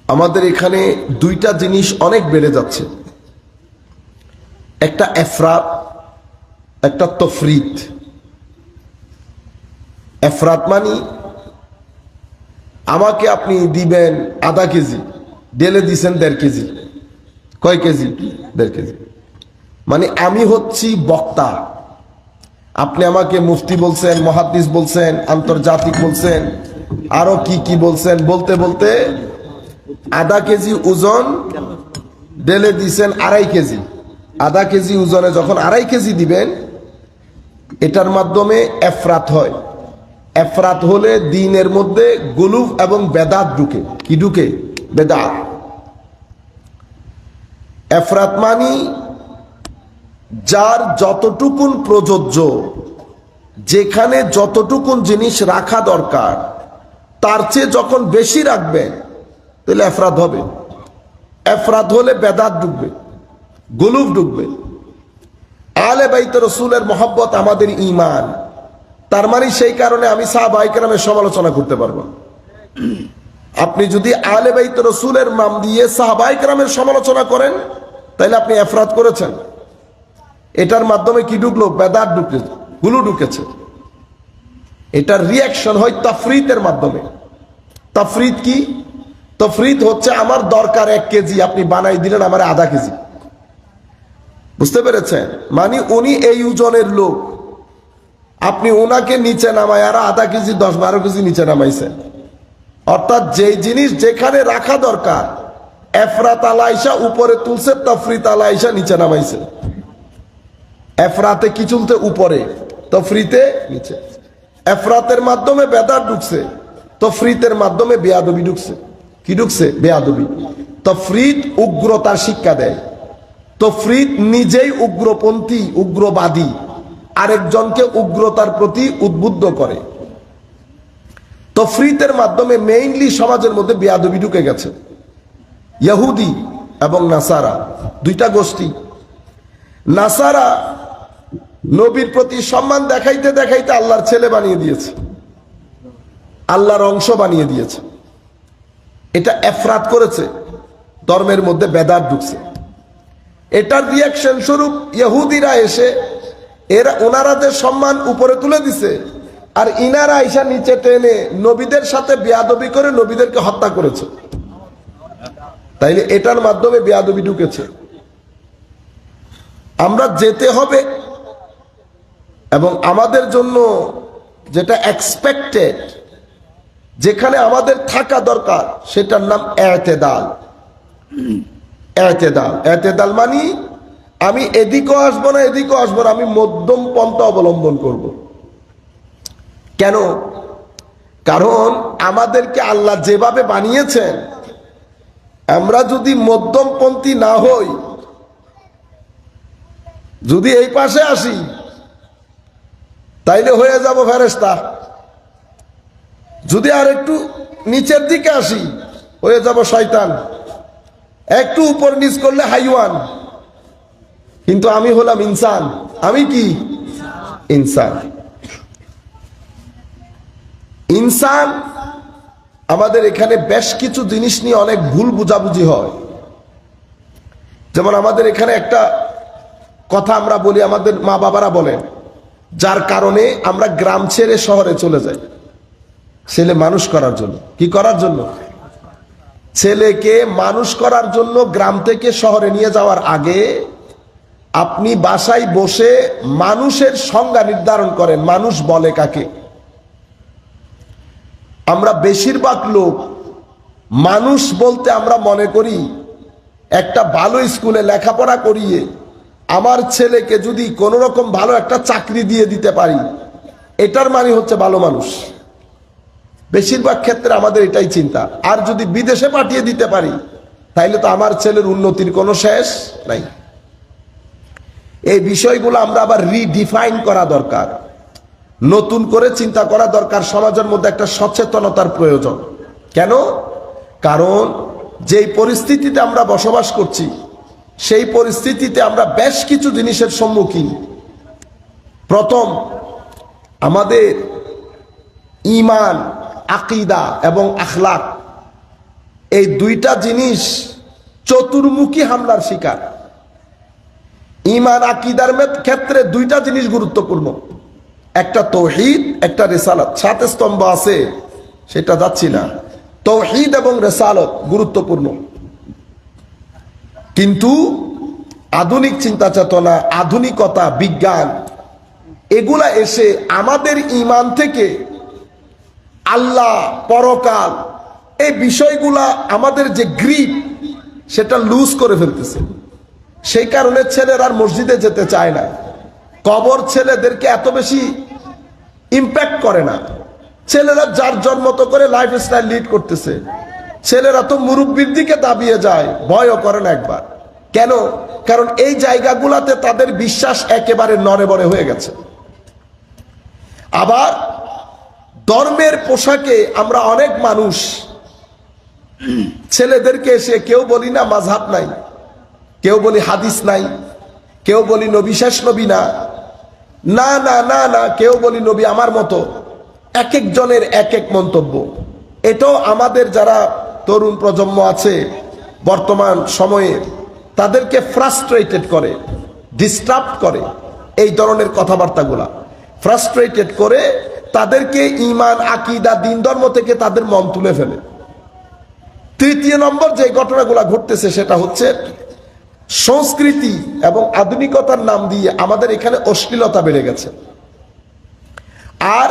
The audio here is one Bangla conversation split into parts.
আমাদের এখানে দুইটা জিনিস অনেক বেড়ে যাচ্ছে, একটা এফরাত, একটা তফরিত। এফরাত মানি আমাকে আপনি দিবেন আধা কেজি, ডেলে দিছেন 1.5 কেজি। কয় কেজি? 1.5 কেজি। মানে আমি হচ্ছি বক্তা, আপনি আমাকে মুফতি বলছেন, মুহাদ্দিস বলছেন, আন্তর্জাতিক বলছেন, আরো কি কি বলছেন, বলতে বলতে আধা কেজি ওজন ডেলে দিছেন 2.5 কেজি। আধা কেজি ওজনে যখন 2.5 কেজি দিবেন, এটার মাধ্যমে এফরাত হয়। এফরাত হলে দ্বীনের মধ্যে গুলুফ এবং বেদাত ঢুকে। কি ঢুকে? বেদাত। এফরাত মানি যার যতটুকুন প্রযোজ্য, যেখানে যতটুকুন জিনিস রাখা দরকার তার চেয়ে যখন বেশি রাখবেন তাহলে এফরাত হবে। এফরাত হলে বেদাত ঢুকবে, গুলুফ ঢুকবে। আলে বাইত রসুলের মহব্বত আমাদের ঈমান। তার মানে সেই কারণে আমি সাহাবায়ে কেরামের সমালোচনা করতে পারবো। আপনি যদি আলে বাইত রসুলের নাম দিয়ে সাহাবায়ে কেরামের সমালোচনা করেন তাহলে আপনি এফরাত করেছেন। এটার মাধ্যমে কি ঢুকলো? বেদাত ঢুকেছে, গুলু ঢুকেছে। এটার রিয়াকশন হয় তাফরিতের মাধ্যমে। তাফরিত কি? তাফরিত হচ্ছে আমার দরকার 1 কেজি, আপনি বানাই দিলেন আমার আধা কেজি। বুঝতে পেরেছেন? মানে উনি এই ওজনের লোক, আপনি ওনাকে নিচে নামায় আর আধা কেজি 10-12 কেজি নিচে নামাইছেন। অর্থাৎ যেই জিনিস যেখানে রাখা দরকার এফরাত আলাইসা উপরে তুলছে, তাফরিত আলাইসা নিচে নামাইছে। এফরাতে কি চলতে? উপরে, তফরিতে নিচে। এফরাতের মাধ্যমে বেদাত ঢুকছে, তফরিতের মাধ্যমে বেয়াদবি ঢুকছে। কি ঢুকছে? বেয়াদবি। তফরিত উগ্রতার শিক্ষা দেয়, তফরিত নিজেই উগ্রপন্থী, উগ্রবাদী, আরেকজনকে উগ্রতার প্রতি উদ্বুদ্ধ করে। তফরিতের মাধ্যমে মেইনলি সমাজের মধ্যে বেয়াদবি ঢুকে গেছে। ইহুদি এবং নাসারা দুইটা গোষ্ঠী। নাসারা নবীর প্রতি সম্মান দেখাইতে দেখাইতে আল্লাহর ছেলে বানিয়ে দিয়েছে, আল্লাহর অংশ বানিয়ে দিয়েছে। এটা এফরাত করেছে, ধর্মের মধ্যে বেদাত ঢুকছে। এটার রিয়াকশন স্বরূপ ইহুদিরা এসে ওনারা যে সম্মান উপরে তুলে দিছে, আর ইনারা আইসা নিচে টেনে নবীদের সাথে বেয়াদবি করে নবীদেরকে হত্যা করেছে। তাইলে এটার মাধ্যমে বেয়াদবি ঢুকেছে। আমরা যেতে হবে এবং আমাদের জন্য যেটা এক্সপেক্টেড, যেখানে আমাদের থাকা দরকার, সেটার নাম এতেদাল। এতেদাল, এতেদাল মানে আমি এদিকেও আসবো না, এদিকেও আসবো না, আমি মধ্যম পন্থা অবলম্বন করব। কেন? কারণ আমাদেরকে আল্লাহ যেভাবে বানিয়েছেন, আমরা যদি মধ্যমপন্থী না হই, যদি এই পাশে আসি তাইলে হয়ে যাব ফেরেশতা, যদি আর একটু নিচের দিকে আসি হয়ে যাব শয়তান, একটু উপর নিচ করলে হাইওয়ান। কিন্তু আমি হলাম ইনসান। আমি কি? ইনসান। ইনসান। আমাদের এখানে বেশ কিছু জিনিস নিয়ে অনেক ভুল বুঝাবুঝি হয়। যেমন আমাদের এখানে একটা কথা আমরা বলি, আমাদের মা বাবারা বলেন, যার কারণে আমরা গ্রাম ছেড়ে শহরে চলে যাই ছেলে মানুষ করার জন্য। কি করার জন্য? ছেলেকে মানুষ করার জন্য গ্রাম থেকে শহরে নিয়ে যাওয়ার আগে আপনি বাসায় বসে মানুষের সংজ্ঞা নির্ধারণ করেন, মানুষ বলে কাকে। আমরা বেশিরভাগ লোক মানুষ বলতে আমরা মনে করি একটা ভালো স্কুলে লেখাপড়া করিয়ে আমার ছেলেকে যদি কোনো রকম ভালো একটা চাকরি দিয়ে দিতে পারি, এটার মানে হচ্ছে ভালো মানুষ। বেশিরভাগ ক্ষেত্রে আমাদের এটাই চিন্তা। আর যদি বিদেশে পাঠিয়ে দিতে পারি তাইলে তো আমার ছেলের উন্নতির কোনো শেষ নাই। এই বিষয়গুলো আমরা আবার রিডিফাইন করা দরকার, নতুন করে চিন্তা করা দরকার। সমাজের মধ্যে একটা সচেতনতার প্রয়োজন। কেন? কারণ যেই পরিস্থিতিতে আমরা বসবাস করছি, সেই পরিস্থিতিতে আমরা বেশ কিছু জিনিসের সম্মুখীন। প্রথম, আমাদের ঈমান, আকীদা এবং আখলাক, এই দুইটা জিনিস চতুর্মুখী হামলার শিকার। ঈমান আকীদার ক্ষেত্রে দুইটা জিনিস গুরুত্বপূর্ণ, একটা তৌহিদ, একটা রিসালাত। 7 স্তম্ভ আছে, সেটা যাচ্ছি না। তৌহিদ এবং রিসালাত গুরুত্বপূর্ণ, কিন্তু আধুনিক চিন্তা চেতনা, আধুনিকতা, বিজ্ঞান এগুলা এসে আমাদের ঈমান থেকে আল্লাহ, পরকাল এই বিষয়গুলা আমাদের যে গ্রিপ সেটা লুজ করে ফেলতেছে। সেই কারণে ছেলেরা আর মসজিদে যেতে চায় না। কবর ছেলেদেরকে এত বেশি ইম্প্যাক্ট করে না। ছেলেরা যার জন্মত করে লাইফস্টাইল লিড করতেছে। ছেলেরা তো মুরব্বির দিকে দাবিয়ে যায়, ভয়ও করে না একবার। কেন? কারণ এই জায়গাগুলাতে তাদের বিশ্বাস একেবারে নড়েবড়ে হয়ে গেছে। আবার ধর্মের পোশাকে আমরা অনেক মানুষ ছেলেদেরকে এসে কেউ বলি না মাযহাব নাই, কেউ বলি হাদিস নাই, কেউ বলি নবী শেষ নবী না, না না না না, কেউ বলি নবী আমার মতো। এক একজনের এক এক মন্তব্য। এটাও আমাদের যারা তরুণ প্রজন্ম আছে বর্তমান সময়ে তাদেরকে ফ্রাস্ট্রেটেড করে, ডিস্টার্ব করে। এই ধরনের কথাবার্তাগুলা ফ্রাস্ট্রেটেড করে তাদেরকে ঈমান, আকীদা, দিন ধর্ম থেকে তাদের মন তুলে ফেলে। তৃতীয় নম্বর যে ঘটনাগুলা ঘটতেছে সেটা হচ্ছে সংস্কৃতি এবং আধুনিকতার নাম দিয়ে আমাদের এখানে অশ্লীলতা বেড়ে গেছে। আর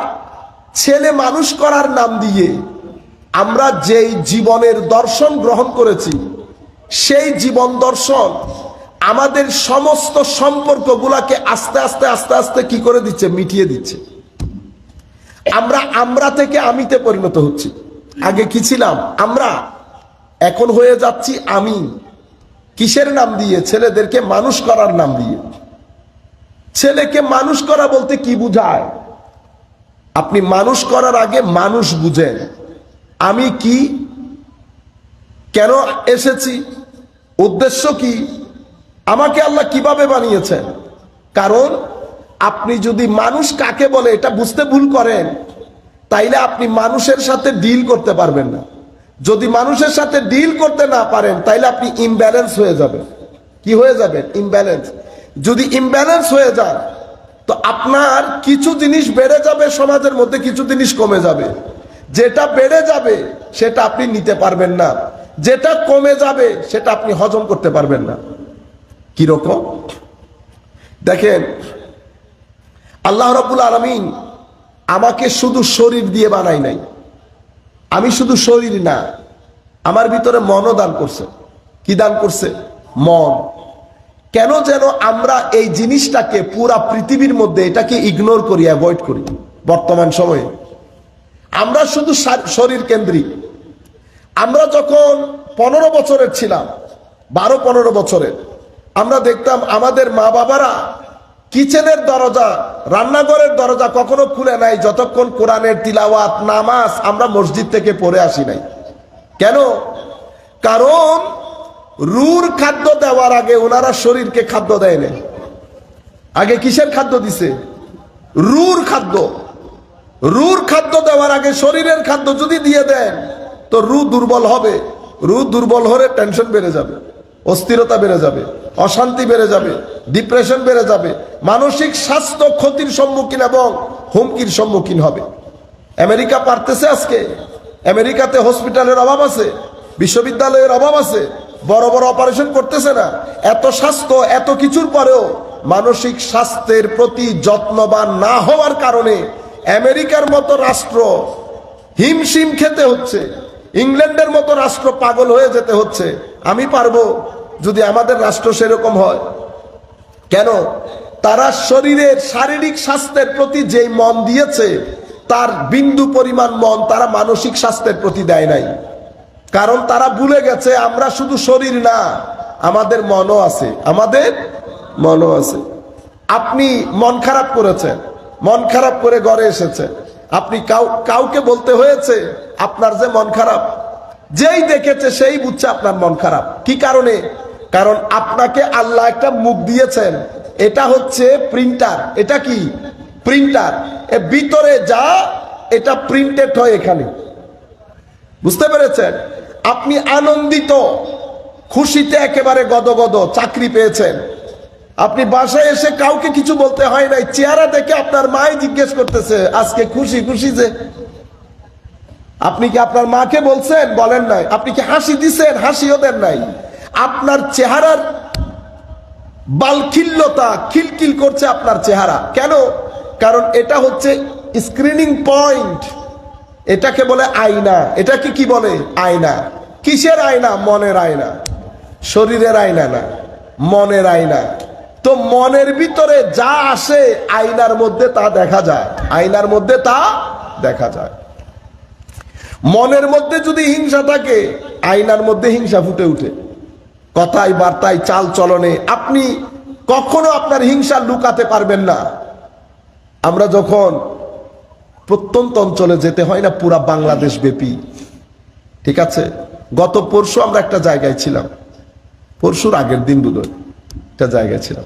ছেলে মানুষ করার নাম দিয়ে আমরা যেই জীবনের দর্শন গ্রহণ করেছি সেই জীবন দর্শন আমাদের সমস্ত সম্পর্কগুলাকে আস্তে আস্তে আস্তে আস্তে কি করে দিচ্ছে? মিটিয়ে দিচ্ছে। আমরা থেকে আমিতে পরিণত হচ্ছি। আগে কি ছিলাম? আমরা, এখন হয়ে যাচ্ছি আমি। কিসের নাম দিয়ে? ছেলেদেরকে মানুষ করার নাম দিয়ে। ছেলেকে মানুষ করা বলতে কি বুঝায়? আপনি মানুষ করার আগে মানুষ বুঝেন। আমি কি, কেন এসেছি, উদ্দেশ্য কি, আমাকে আল্লাহ কিভাবে বানিয়েছেন। কারণ আপনি যদি মানুষ কাকে বলে এটা বুঝতে ভুল করেন তাইলে আপনি মানুষের সাথে ডিল করতে পারবেন না। যদি মানুষের সাথে ডিল করতে না পারেন তাইলে আপনি ইমব্যালেন্স হয়ে যাবেন। কি হয়ে যাবেন? ইমব্যালেন্স। যদি ইমব্যালেন্স হয়ে যান তো আপনার কিছু জিনিস বেড়ে যাবে, সমাজের মধ্যে কিছু জিনিস কমে যাবে। যেটা বেড়ে যাবে সেটা আপনি নিতে পারবেন না, যেটা কমে যাবে সেটা আপনি হজম করতে পারবেন না। কিরকম? দেখেন, আল্লাহ রাব্বুল আলামিন আমাকে শুধু শরীর দিয়ে বানাই নাই। আমি শুধু শরীর না, আমার ভিতরে মনও দান করছে। কি দান করছে? মন। কেন যেন আমরা এই জিনিসটাকে পুরা পৃথিবীর মধ্যে এটাকে ইগনোর করি, অ্যাভয়েড করি। বর্তমান সময়ে আমরা শুধু শরীর কেন্দ্রিক। আমরা যখন 15 বছরের ছিলাম, 12-15 বছরের, আমরা দেখতাম আমাদের মা বাবারা কিচেনের দরজা, রান্নাঘরের দরজা কখনো খুলে নাই যতক্ষণ কোরআনের তিলাওয়াত, নামাজ আমরা মসজিদ থেকে পড়ে আসি নাই। কেন? কারণ রুর খাদ্য দেওয়ার আগে ওনারা শরীরকে খাদ্য দেয় না। আগে কিসের খাদ্য দিছে? রুর খাদ্য। রুর খাদ্য দেওয়ার আগে শরীরের খাদ্য যদি দিয়ে দেন তো রু দুর্বল হবে। রু দুর্বল হলে টেনশন বেড়ে যাবে, অস্থিরতা বেড়ে যাবে, অশান্তি বেড়ে যাবে, ডিপ্রেশন বেড়ে যাবে, মানসিক স্বাস্থ্য ক্ষতির সম্মুখীন এবং হুমকির সম্মুখীন হবে। আমেরিকা পারতেছে আজকে? আমেরিকাতে হসপিটালের অভাব আছে, বিশ্ববিদ্যালয়ের অভাব আছে, বড় বড় অপারেশন করতেছে না। এত স্বাস্থ্য, এত কিছুর পরেও মানসিক স্বাস্থ্যের প্রতি যত্নবান না হওয়ার কারণে আমেরিকার মতো রাষ্ট্র হিমশিম খেতে হচ্ছে, ইংল্যান্ডের মতো রাষ্ট্র পাগল হয়ে যেতে হচ্ছে। আমি পারবো যদি আমাদের রাষ্ট্র সেরকম হয়? কেন? তারা শরীরের শারীরিক স্বাস্থ্যের প্রতি যেই মন দিয়েছে তার বিন্দু পরিমাণ মন তারা মানসিক স্বাস্থ্যের প্রতি দেয় নাই। কারণ তারা ভুলে গেছে আমরা শুধু শরীর না, আমাদের মনও আছে, আমাদের মনও আছে। আপনি মন খারাপ করেছেন, মন খারাপ করে ঘরে এসেছেন, আপনি কাউকে বলতে হয়েছে আপনার যে মন খারাপ? যেই দেখেছে সেই বুঝছে আপনার মন খারাপ। কি কারণে? কারণ আপনাকে আল্লাহ একটা মুখ দিয়েছেন, এটা হচ্ছে প্রিন্টার। এটা কি? প্রিন্টার। এর ভিতরে যা এটা প্রিন্টেড হয় এখানে। বুঝতে পেরেছেন? আপনি আনন্দিত, খুশিতে একেবারে গদগদ, চাকরি পেয়েছেন। আপনি বাসায় এসে কাউকে কিছু বলতে হয় নাই, চেহারা দেখে আপনার মাই জিজ্ঞেস করতেছে আজকে খুশি খুশি যে। আপনি কি আপনার মাকে বলছেন? বলেন নাই। আপনি কি হাসি দিছেন? হাসিও দেন নাই। আপনার চেহারার বালখিল্যতা, খিলখিল করছে আপনার চেহারা। কেন? কারণ এটা হচ্ছে স্ক্রিনিং পয়েন্ট, এটাকে বলে আয়না। এটাকে কি বলে? আয়না। কিসের আয়না? মনের আয়না, শরীরের আয়না না, মনের আয়না। তো মনের ভিতরে যা আসে আয়নার মধ্যে তা দেখা যায়, আয়নার মধ্যে তা দেখা যায়। মনের মধ্যে যদি হিংসা থাকে, আয়নার মধ্যে হিংসা ফুটে উঠে, কথায় বার্তায় চাল চলনে। আপনি কখনো আপনার হিংসা লুকাতে পারবেন না। আমরা যখন প্রত্যন্ত অঞ্চলে যেতে হয় না, পুরা বাংলাদেশ ব্যাপী, ঠিক আছে? গত পরশু আমরা একটা জায়গায় ছিলাম, পরশুর আগের দিন বোধহয় একটা জায়গায় ছিলাম,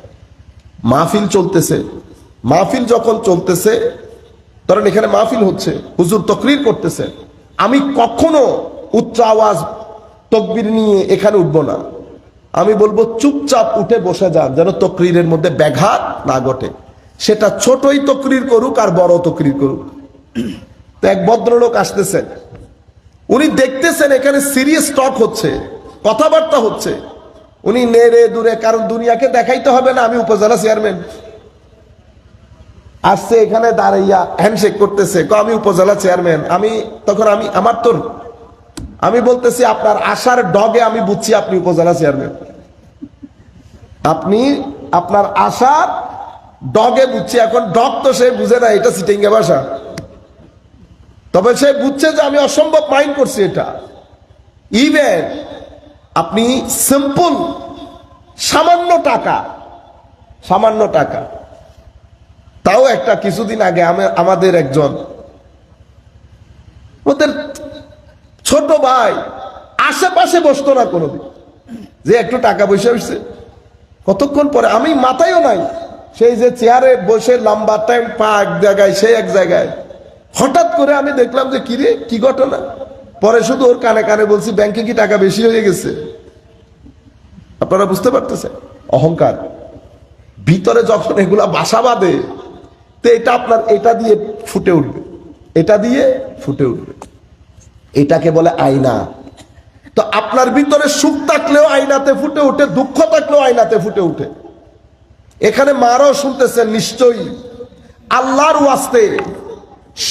মাহফিল চলতেছে। মাহফিল যখন চলতেছে, ধরেন এখানে মাহফিল হচ্ছে, হুজুর তাকরীর করতেছে, আমি কখনো উচ্চ আওয়াজ তাকবীর নিয়ে এখানে উঠবো না। আমি বলবো চুপচাপ উঠে বসে যান, যেন তাকরীরের মধ্যে ব্যাঘাত না ঘটে। সেটা ছোটই তাকরীর করুক আর বড় তাকরীর করুক। তো এক ভদ্রলোক আসতেছেন, উনি দেখতেছেন এখানে সিরিয়াস টক হচ্ছে, কথাবার্তা হচ্ছে। উনি নেড়ে দূরে, কারণ দুনিয়াকে দেখাইতে হবে না আমি উপজেলা চেয়ারম্যান। আসছে এখানে দাঁড়াইয়া হ্যান্ডশেক করতেছে, আমি উপজেলা চেয়ারম্যান। আমি বলতেছি আপনার আশার ডগে আমি বুঝছি আপনি উপজেলা চেয়ারম্যান। আপনি আপনার আশার ডগে বুঝছি। এখন ডগ তো সে বুঝে না, এটা সিটিংগা ভাষা। তবে সে বুঝছে যে আমি অসম্ভব মাইন্ড করছি এটা। ইভেন আপনি সিম্পল সামান্য টাকা, তাও একটা কিছুদিন আগে আমাদের একজন, ওদের ছোট ভাই আশেপাশে বসতো না কোনোদিন, যে একটু টাকা পয়সা হচ্ছে। কতক্ষণ পরে, আমি মাথায়ও নাই, সেই যে চেয়ারে বসে লম্বা টাইম, পা এক জায়গায় সে এক জায়গায়, হঠাৎ করে আমি দেখলাম যে কিরে কি ঘটনা। পরে শুধু ওর কানে কানে বলছি, ব্যাংকে কি টাকা বেশি হয়ে গেছে? আপনারা বুঝতে পারতেছেন অহংকার ভিতরে যখন এগুলা বাসা বাঁধে, তো এটা আপনার এটা দিয়ে ফুটে উঠবে, এটা দিয়ে ফুটে উঠবে। এটাকে বলে আয়না। তো আপনার ভিতরে সুখ থাকলেও আয়নাতে ফুটে উঠে, দুঃখ থাকলেও আয়নাতে ফুটে উঠে। এখানে মারাও শুনতেছেন নিশ্চয়ই। আল্লাহর ওয়াস্তে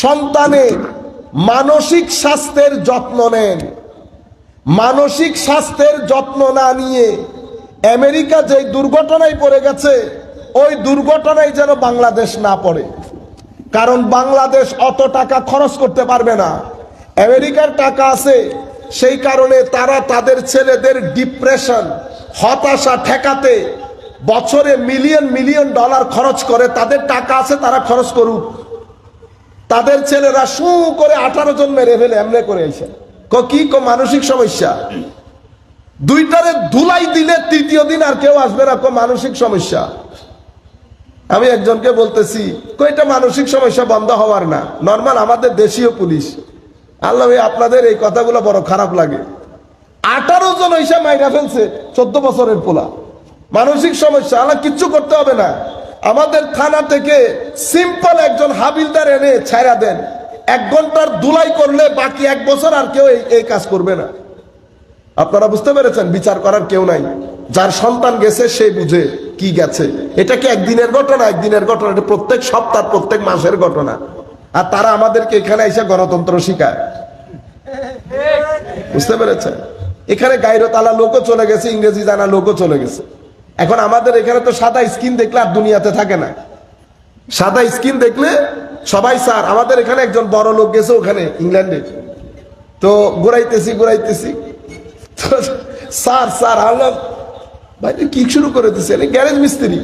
সন্তানের মানসিক স্বাস্থ্যের যত্ন নেন। মানসিক স্বাস্থ্যের যত্ন না নিয়ে আমেরিকা যে দুর্ঘটনায় পড়ে গেছে, ওই দুর্ঘটনায় যেন বাংলাদেশ না পড়ে। কারণ বাংলাদেশ অত টাকা খরচ করতে পারবে না। আমেরিকার টাকা আছে, সেই কারণে তারা তাদের ছেলেদের ডিপ্রেশন, হতাশা ঠেকাতে বছরে মিলিয়ন মিলিয়ন ডলার খরচ করে। তাদের টাকা আছে, তারা খরচ করুক। তাদের ছেলেরা শু করে 18 জন মেরে ফেলে, এমনি করে এসে কি মানসিক সমস্যা। দুইটারে ধুলাই দিলে তৃতীয় দিন আর কেউ আসবে না, মানসিক সমস্যা। আমি একজনকে বলতেছি, এটা মানসিক সমস্যা বন্ধ হওয়ার না, নর্মাল আমাদের দেশীয় পুলিশ। আল্লাহ, আপনাদের এই কথাগুলো বড় খারাপ লাগে। 18 জন হইসা মাইরা ফেলছে 14 বছরের পোলা, মানসিক সমস্যা। আল্লাহ কিচ্ছু করতে হবে না, আমাদের থানা থেকে সিম্পল একজন হাবিলদার এনে ছাইরা দেন। 1 ঘন্টার ধুলাই করলে বাকি 1 বছর আর কেউ এই কাজ করবে না। আপনারা বুঝতে পেরেছেন? বিচার করার কেউ নাই। যার সন্তান গেছে সে বুঝে কি গেছে। এটা কি একদিনের ঘটনা? একদিনের ঘটনা, এটা প্রত্যেক সপ্তাহ, প্রত্যেক মাসের ঘটনা। আর তারা আমাদেরকে এখানে এসে গণতন্ত্র শিখায়। বুঝতে পেরেছেন? এখানে গায়রতালা লোকও চলে গেছে, ইংরেজি জানা লোকও চলে গেছে। এখন আমাদের এখানে তো সাদা স্কিন দেখলে আর দুনিয়াতে থাকে না। সাদা স্কিন দেখলে সবাই স্যার। আমাদের এখানে একজন বড় লোক গেছে ওখানে ইংল্যান্ডে, তো ঘুরাইতেছি স্যার স্যার আল্লাহ ভাই কি শুরু করে দিচ্ছে, গ্যারেজ মিস্ত্রি।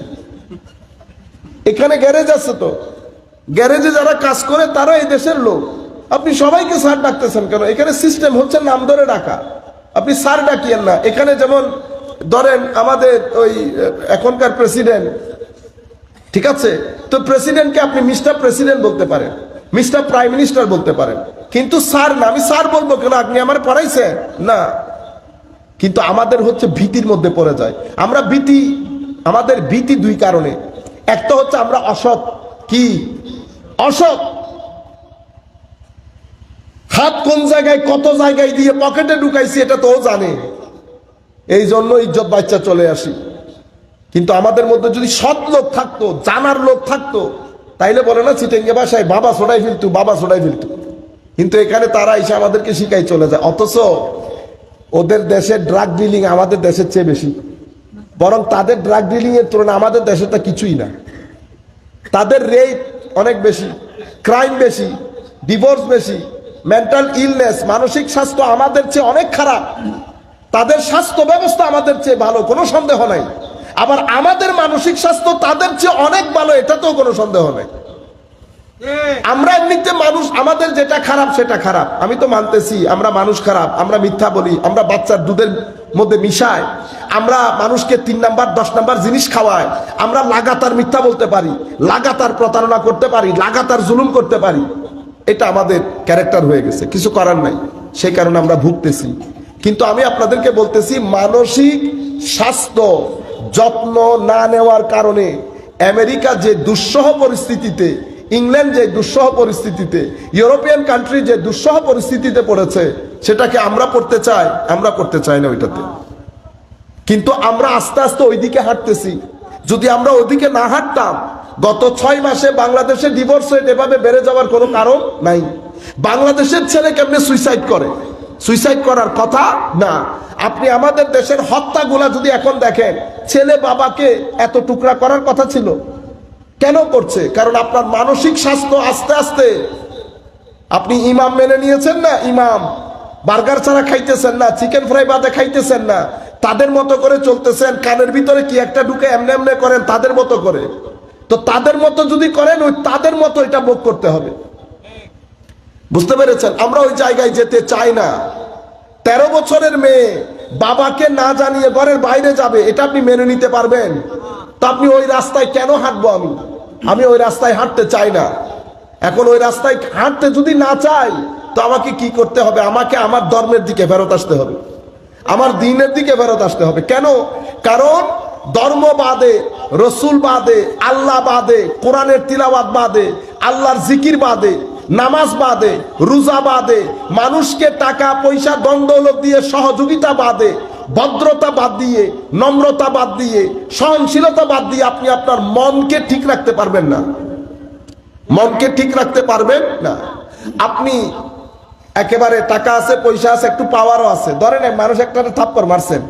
এখানে গ্যারেজ আছে, তো গ্যারেজে যারা কাজ করে তারা এই দেশের লোক। আপনি সবাইকে স্যার ডাকতেছেন কেন? এখানে সিস্টেম হচ্ছে নাম ধরে ডাকা, আপনি স্যার ডাকিয়েন না। এখানে যেমন ধরেন আমাদের ওই এখনকার প্রেসিডেন্ট, ঠিক আছে, তো প্রেসিডেন্টকে আপনি মিস্টার প্রেসিডেন্ট বলতে পারেন, মিস্টার প্রাইম মিনিস্টার বলতে পারেন। কিন্তু স্যার না, আমি স্যার বলবো কেন, আপনি আমার পড়াইছে না। কিন্তু আমাদের হচ্ছে ভীতির মধ্যে পড়ে যায়। আমরা আমাদের ভীতি দুই কারণে। একটা হচ্ছে আমরা অসৎ, কি অসৎ, হাত কোন জায়গায় কত জায়গায় দিয়ে পকেটে ঢুকাইছি এটা তো ও জানে, এই জন্য ইজ্জত বাচ্চা চলে আসি। কিন্তু আমাদের মধ্যে যদি সৎ লোক থাকতো, জানার লোক থাকতো, তাইলে বলে না চিটেঙ্গে ভাষায় বাবা ছোড়াই ফেলতু, বাবা ছোড়াই ফেলতু। কিন্তু এখানে তারা এসে আমাদেরকে শিখাই চলে যায়। অথচ ওদের দেশের ড্রাগ ডিলিং আমাদের দেশের চেয়ে বেশি, বরং তাদের ড্রাগ ডিলিং এর তুলনায় আমাদের দেশেটা কিছুই না। তাদের রেপ অনেক বেশি, ক্রাইম বেশি, ডিভোর্স বেশি, মেন্টাল ইলনেস, মানসিক স্বাস্থ্য আমাদের চেয়ে অনেক খারাপ। তাদের স্বাস্থ্য ব্যবস্থা আমাদের চেয়ে ভালো, কোনো সন্দেহ নাই। আবার আমাদের মানসিক স্বাস্থ্য তাদের চেয়ে অনেক ভালো, এটাতেও কোনো সন্দেহ নাই। আমরা এমনিতে মানুষ, আমাদের যেটা খারাপ সেটা খারাপ, আমি তো মানতেছি আমরা মানুষ খারাপ, আমরা মিথ্যা বলি, আমরা বাচ্চার দুধের মধ্যে মিশাই, আমরা মানুষকে 3 নাম্বার 10 নাম্বার জিনিস খাওয়াই, আমরা লাগাতার মিথ্যা বলতে পারি, লাগাতার প্রতারণা করতে পারি, লাগাতার জুলুম করতে পারি। এটা আমাদের ক্যারেক্টার হয়ে গেছে, কিছু করার নাই, সেই কারণে আমরা ভুগতেছি। কিন্তু আমি আপনাদেরকে বলতেছি, মানসিক স্বাস্থ্য যত্ন না নেওয়ার কারণে আমেরিকা যে দুঃসহ পরিস্থিতিতে, ইংল্যান্ড যে দুঃসহ পরিস্থিতিতে, ইউরোপিয়ান কান্ট্রি যে দুঃসহ পরিস্থিতিতে পড়েছে, সেটাকে আমরা পড়তে চাই? আমরা পড়তে চাই না ওইটাতে। কিন্তু আমরা আস্তে আস্তে ওইদিকে হাঁটতেছি। যদি আমরা ওইদিকে না হাঁটতাম, গত 6 মাসে বাংলাদেশে ডিভোর্স রেট এভাবে বেড়ে যাওয়ার কোনো কারণ নাই। বাংলাদেশের ছেলে কেমনে সুইসাইড করে? সুইসাইড করার কথা না। আপনি আমাদের দেশের হত্যাগুলা যদি এখন দেখেন, ছেলে বাবাকে এত টুকরা করার কথা ছিল, কেন করছে? কারণ আপনার মানসিক স্বাস্থ্য আস্তে আস্তে, আপনি ইমাম মেনে নিয়েছেন না, ইমাম বার্গার ছাড়া খাইতেছেন না, চিকেন ফ্রাই বাদে খাইতেছেন না, তাদের মতো করে চলতেছেন, কানের ভিতরে কি একটা ঢুকে এমনে এমনে করেন তাদের মতো করে। তো তাদের মতো যদি করেন, ওই তাদের মতো এটা ভোগ করতে হবে। বুঝতে পেরেছেন? আমরা ওই জায়গায় যেতে চাই না। 13 বছরের মেয়ে বাবাকে না জানিয়ে ঘরের বাইরে যাবে, এটা আপনি মেনে নিতে পারবেন? তো আপনি ওই রাস্তায় কেন হাঁটবো? আমি ওই রাস্তায় হাঁটতে চাই না। এখন ওই রাস্তায় হাঁটতে যদি না চাই, তো আমাকে কি করতে হবে? আমাকে আমার ধর্মের দিকে ফেরত আসতে হবে, আমার দ্বীনের দিকে ফেরত আসতে হবে। কেন? কারণ ধর্ম বাদে, রসুল বাদে, আল্লাহ বাদে, কোরআনের তিলাওয়াত বাদে, আল্লাহর জিকির বাদে, নামাজ বাদে, রোজা বাদে, মানুষকে টাকা পয়সা দ্বন্দ্ব দিয়ে সহযোগিতা বাদে, ভদ্রতা বাদ দিয়ে, নম্রতা বাদ দিয়ে, সহনশীলতা বাদ দিয়ে আপনি আপনার মনকে ঠিক রাখতে পারবেন না। মনকে ঠিক রাখতে পারবেন না। আপনি একেবারে টাকা আছে, পয়সা আছে, একটু পাওয়ারও আছে, ধরেন মানুষ একটা থাপ্পড় মারছেন,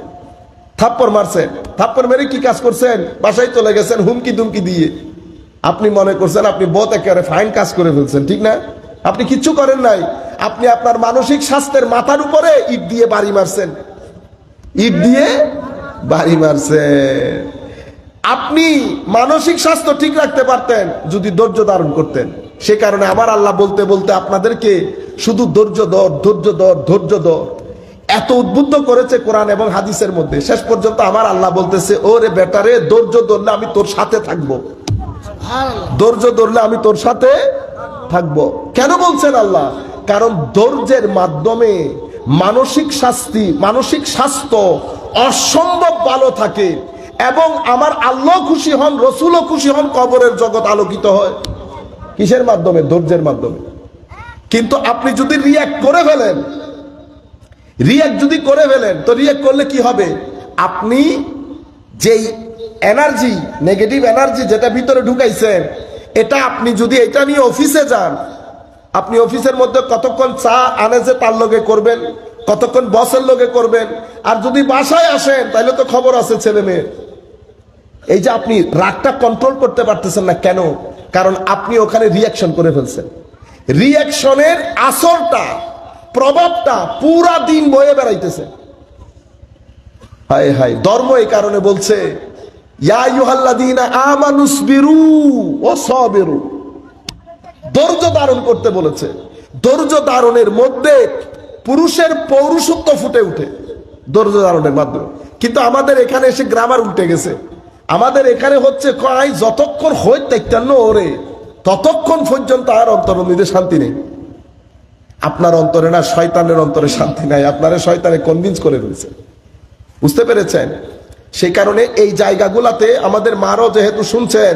থাপ্পড় মেরে কি কাজ করছেন? বাসায় চলে গেছেন হুমকি দুমকি দিয়ে। আপনি মনে করছেন আপনি বহুত একেবারে ফাইন কাজ করে ফেলছেন, ঠিক না? আপনি কিচ্ছু করেন নাই। আপনি আপনার মানসিক স্বাস্থ্যের মাথার উপরে ইট দিয়ে বাড়ি মারছেন, ইট দিয়ে বাড়ি মারছেন। আপনি মানসিক স্বাস্থ্য ঠিক রাখতে পারতেন যদি ধৈর্য ধারণ করতেন। সে কারণে আমার আল্লাহ বলতে বলতে আপনাদেরকে শুধু ধৈর্য ধর, ধৈর্য ধর, ধৈর্য ধর এত উদ্বুদ্ধ করেছে কোরআন এবং হাদিসের মধ্যে। শেষ পর্যন্ত আমার আল্লাহ বলতেছে, ওরে বেটারে, ধৈর্য ধরলে আমি তোর সাথে থাকবো, ধৈর্য ধরলে আমি তোর সাথে থাকবো। কেন বলছেন আল্লাহ? কারণ ধৈর্যের মাধ্যমে মানসিক স্বাস্থ্য অসম্ভব ভালো থাকে এবং আমার আল্লাহ খুশি হন, রসুলও খুশি হন, কবরের জগৎ আলোকিত হয়। কিসের মাধ্যমে? ধৈর্যের মাধ্যমে। কিন্তু আপনি যদি রিঅ্যাক্ট করে ফেলেন, তো রিঅ্যাক্ট করলে কি হবে? আপনি যেই এনার্জি, নেগেটিভ এনার্জি যেটা ভিতরে ঢুকাইছেন, এটা আপনি যদি এটা নিয়ে অফিসে যান, আপনি অফিসের মধ্যে কতক্ষণ চা আনে যে তার লগে করবেন, কতক্ষণ বসের লগে করবেন, আর যদি বাসায় আসেন তাহলে তো খবর আছে ছেলে মেয়ে। এই যে আপনি রাগটা কন্ট্রোল করতে পারতেছেন না, কেন? কারণ আপনি ওখানে রিঅ্যাকশন করে ফেলছেন। রিঅ্যাকশনের আসরটা, প্রভাবটা পুরা দিন বয়ে বেড়াইতেছে। হায় হায়, ধর্ম এই কারণে বলছে, ইয়া আইয়ুহাল্লাযীনা আমানুসবিরু ওয়া সাবিরু, ধৈর্য ধারণ করতে বলেছে। ধৈর্য ধারণের মধ্যে পুরুষের পৌরুষত্ব ফুটে উঠে ধৈর্য ধারণের মাধ্যমে। কিন্তু আমাদের এখানে এসে গ্রামার উল্টে গেছে। আমাদের এখানে হচ্ছে কয়, যতক্ষণ হইতে ওরে ততক্ষণ পর্যন্ত আর অন্তর্নিধে শান্তি নেই। আপনার অন্তরে না, শয়তানের অন্তরে শান্তি নাই, আপনারা শয়তানে কনভিন্স করে রয়েছে। বুঝতে পেরেছেন? সেই কারণে এই জায়গাগুলাতে আমাদের মারও যেহেতু শুনছেন,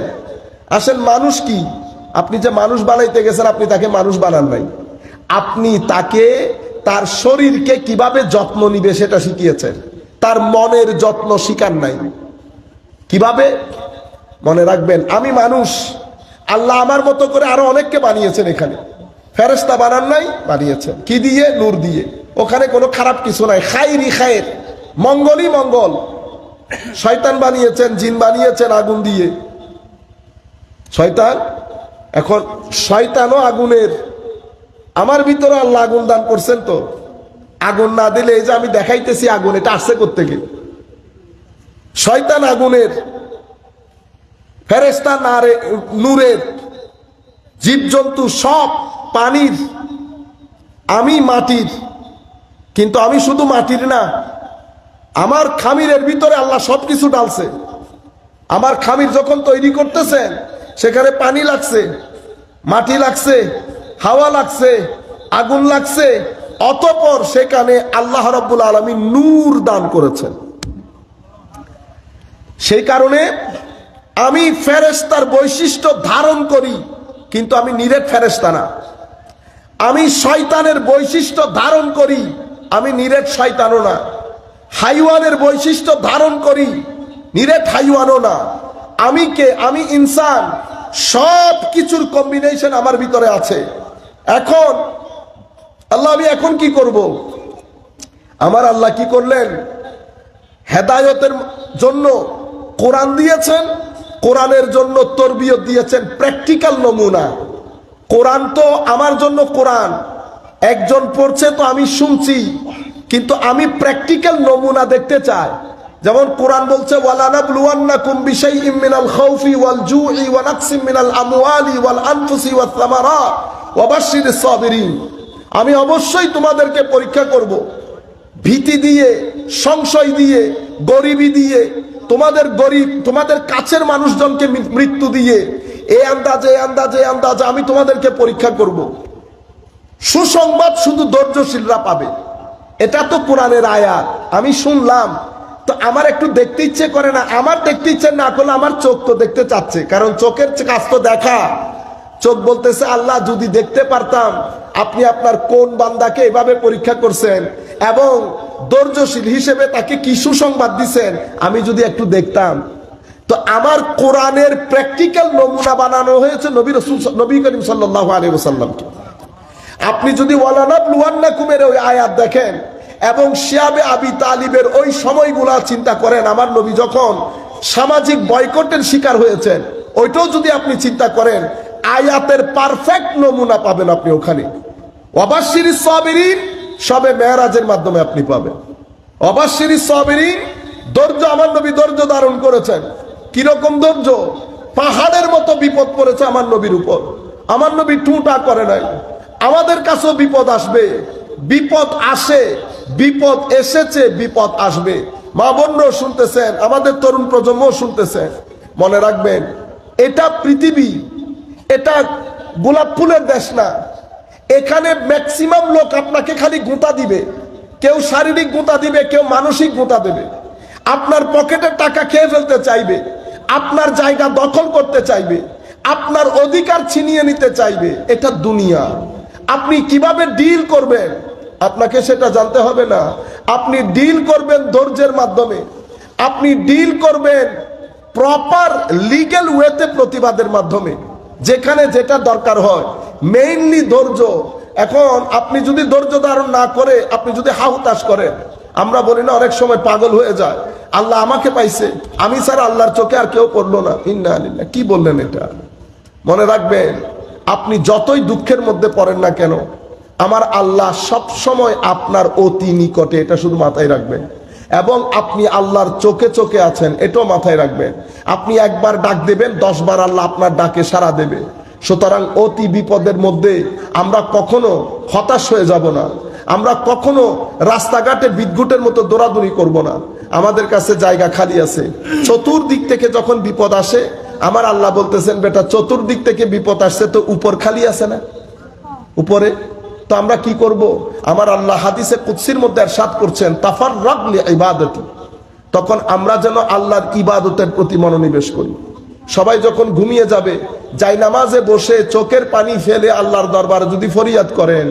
আসেন মানুষ কি, আপনি যে মানুষ বানাইতে গেছেন, আপনি তাকে মানুষ বানান নাই, আপনি তাকে তার শরীরকে কিভাবে যত্ন নিবে সেটা শিখিয়েছেন, তার মনের যত্ন শিখান নাই। কিভাবে? মনে রাখবেন, আমি মানুষ, আল্লাহ আমার মতো করে আরো অনেককে বানিয়েছেন। এখানে ফেরেশতা বানান নাই, বানিয়েছেন কি দিয়ে? নূর দিয়ে। ওখানে কোনো খারাপ কিছু নাই, খাইরি খায়ের, মঙ্গলই মঙ্গল। শয়তান বানিয়েছেন, জিন বানিয়েছেন আগুন দিয়ে। শয়তান, এখন শয়তানও আগুনের, আমার ভিতরে আল্লাহ আগুন দান করছেন। তো আগুন না দিলে, এই যে আমি দেখাইতেছি আগুন, এটা আসছে কোত্থেকে? শয়তান আগুনের, ফেরেশতা নূরের, জীবজন্তু সব পানির, আমি মাটির। কিন্তু আমি শুধু মাটির না, আমার খামিরের ভিতরে আল্লাহ সবকিছু ডালছে। আমার খামির যখন তৈরি করতেছেন, সেখানে পানি লাগছে, মাটি লাগছে, হাওয়া লাগছে, আগুন লাগছে, অতঃপর সেখানে আল্লাহ রাব্বুল আলামিন নূর দান করেছেন। সেই কারণে আমি ফেরেশতার বৈশিষ্ট্য ধারণ করি, কিন্তু আমি নিরেট ফেরেশতা না। আমি শয়তানের বৈশিষ্ট্য ধারণ করি, আমি নিরেট শয়তানও না। হাইওয়ানের বৈশিষ্ট্য ধারণ করি, নিরেট হাইওয়ানও না। আমি কে? আমি ইনসান। সব কিছুর কম্বিনেশন আমার ভিতরে আছে। এখন আল্লাহ, আমি এখন কি করব? আমার আল্লাহ কি করলেন? হেদায়েতের জন্য কোরআন দিয়েছেন, কোরআনের জন্য তরবিয়ত দিয়েছেন, প্র্যাকটিক্যাল নমুনা। কোরআন তো আমার জন্য, কোরআন একজন পড়ছে তো আমি শুনছি, কিন্তু আমি প্র্যাকটিক্যাল নমুনা দেখতে চাই। যেমন কোরআন বলছে, ওয়ালানাবলুওয়ান্নাকুম বিশাইইম মিনাল খাউফি ওয়াল জুই ওয়া নাকসিম মিনাল আমওয়ালি ওয়াল আনফুসি ওয়াস সামারাত ওয়া বাশশিরিস সাবিরিন। আমি অবশ্যই তোমাদেরকে পরীক্ষা করব, ভীতি দিয়ে, সংশয় দিয়ে, গরিবি দিয়ে, তোমাদের কাছের মানুষজনকে মৃত্যু দিয়ে, এই আন্দাজে আমি তোমাদেরকে পরীক্ষা করব। সুসংবাদ শুধু ধৈর্যশীলরা পাবে। এটা তো কোরআনের আয়াত, আমি শুনলাম তো আমার একটু দেখতে ইচ্ছে করে না? আমার দেখতে ইচ্ছে না করলে আমার চোখ তো দেখতে চাচ্ছে, কারণ চোখের কাজ তো দেখা। চোখ বলতেছে, আল্লাহ যদি দেখতে পারতাম আপনি আপনার কোন বান্দাকে এভাবে পরীক্ষা করছেন এবং ধৈর্যশীল হিসেবে তাকে কি সুসংবাদ দিচ্ছেন, আমি যদি একটু দেখতাম। তো আমার কোরআনের প্র্যাকটিক্যাল নমুনা বানানো হয়েছে নবী করিম সাল্লাল্লাহু আলাইহি ওয়াসাল্লামকে। আপনি যদি ওয়ালানাবলুওয়ান্নাকুমের ওই আয়াত দেখেন এবং শিয়াবে আবি তালিবের ওই সময়গুলা চিন্তা করেন, আমার নবী যখন সামাজিক বয়কটের শিকার হয়েছেন, ওইটাও যদি আপনি চিন্তা করেন, আয়াতের পারফেক্ট নমুনা পাবেন আপনি ওখানে। ওয়াবাশশিরিস সাবিরিন সবে মেরাজের মাধ্যমে আপনি পাবেন। ওয়াবাশশিরিস সাবিরিন, ধৈর্য, আমার নবী ধৈর্য ধারণ করেছেন। কিরকম ধৈর্য? পাহাড়ের মতো বিপদ পড়েছে আমার নবীর উপর, আমার নবী টুটা করে নাই। আমাদের কাছেও বিপদ আসবে, বিপদ আসে, বিপদ এসেছে, বিপদ আসবে। মা বোনরাও শুনতেছেন, আমাদের তরুণ প্রজন্ম শুনতেছেন। মনে রাখবেন, এটা পৃথিবী, এটা গোলাপ ফুলের দেশ না। এখানে ম্যাক্সিমাম লোক আপনাকে খালি গুঁতা দিবে, কেউ শারীরিক গুঁতা দিবে, কেউ মানসিক গুঁতা দেবে। আপনার পকেটের টাকা খেয়ে ফেলতে চাইবে, আপনার জায়গা দখল করতে চাইবে, আপনার অধিকার ছিনিয়ে নিতে চাইবে। এটা দুনিয়া। আপনি কিভাবে ডিল করবেন আপনাকে সেটা জানতে হবে না। আপনি ডিল করবেন ধৈর্যের মাধ্যমে, আপনি ডিল করবেন প্রপার লিগ্যাল ওয়েতে, প্রতিবাদের মাধ্যমে, যেখানে যেটা দরকার হয়। মেইনলি ধৈর্য। এখন আপনি যদি ধৈর্য ধারণ না করে আপনি যদি হাহুতাশ করেন, আমরা বলি না অনেক সময় পাগল হয়ে যায়, আল্লাহ আমাকে পাইছে, আমি ছাড়া আল্লাহর চোখে আর কেউ পড়লো না, ইন্না লিল্লাহ। কি বললেন এটা? মনে রাখবেন, আপনি যতই দুঃখের মধ্যে পড়েন না কেন, আমার আল্লাহ সব সময় আপনার অতি নিকটে, এটা শুধু মাথায় রাখবেন। এবং আপনি আল্লাহর চোখে চোখে আছেন, এটাও মাথায় রাখবেন। আপনি একবার ডাক দেবেন, 10 বার আল্লাহ আপনার ডাকে সাড়া দেবে। সুতরাং অতি বিপদের মধ্যে আমরা কখনো হতাশ হয়ে যাব না, আমরা কখনো রাস্তাঘাটে বিদ্যুতের মতো দৌড়াদৌড়ি করব না। আমাদের কাছে জায়গা খালি আছে। চতুর্দিক থেকে যখন বিপদ আসে, আমার আল্লাহ বলতেছেন, বেটা চতুর্দিক থেকে বিপদ আসছে তো উপর খালি আছে না? উপরে তো আমরা কি করব? আমার আল্লাহ হাদিসে কুদসির মধ্যে ইরশাদ করছেন, তাফাররাগ লিইবাদাতি, তখন আমরা যেন আল্লাহর ইবাদতের প্রতি মনোনিবেশ করি। সবাই যখন ঘুমিয়ে যাবে, যাই নামাজে বসে চোখের পানি ফেলে আল্লাহর দরবারে যদি ফরিয়াদ করেন,